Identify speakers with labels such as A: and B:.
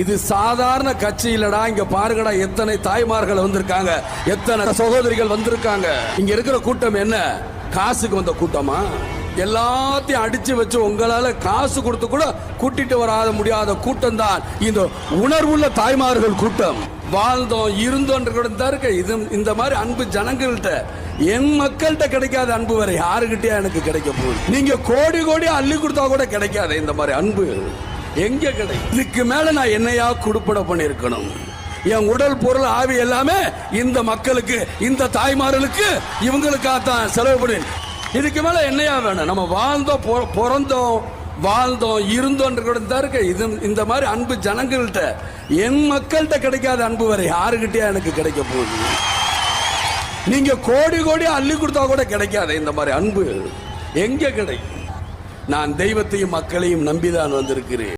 A: இது சாதாரண கட்சி இல்லடா. இங்க பாருங்கடா, எத்தனை தாய்மார்கள் வந்திருக்காங்க, எத்தனை சகோதரிகள் வந்திருக்காங்க. இங்க இருக்கிற கூட்டம் என்ன காசுக்கு வந்த கூட்டமா? எல்லாத்தையும் அடிச்சு வச்சு உங்களால காசு கொடுத்து கூட கூட்டிட்டு வராத முடியாத கூட்டம் தான் இந்த உணர்வுள்ள தாய்மார்கள் கூட்டம். வாழ்ந்தோம் இருந்தோம் இது. இந்த மாதிரி அன்பு ஜனங்கள்கிட்ட, என் மக்கள்கிட்ட கிடைக்காத அன்பு வேற யாருகிட்டயா எனக்கு கிடைக்க போகுது? நீங்க கோடி கோடி அள்ளி கொடுத்தா கூட கிடைக்காது இந்த மாதிரி அன்பு. எங்க கிடைக்கும்? இதுக்கு மேல நான் என்னையா குடுப்பட பண்ணிருக்கணும்? என் உடல் பொருள் ஆவி எல்லாமே இந்த மக்களுக்கு, இந்த தாய்மார்களுக்கு, இவங்களுக்காகத்தான் செலவு பண்ணி. இதுக்கு மேல என்னையா வேணும்? நம்ம வாழ்ந்தோம் பிறந்தோம் வாழ்ந்தோம் இருந்தோம் இது. இந்த மாதிரி அன்பு ஜனங்கள்கிட்ட, என் மக்கள்கிட்ட கிடைக்காத அன்பு வேற யாருகிட்டயா எனக்கு கிடைக்க போகுது? நீங்க கோடி கோடி அள்ளி கொடுத்தா கூட கிடைக்காது இந்த மாதிரி அன்பு. எங்க கிடைக்கும்? நான் தெய்வத்தையும் மக்களையும் நம்பிதான் வந்திருக்கிறேன்.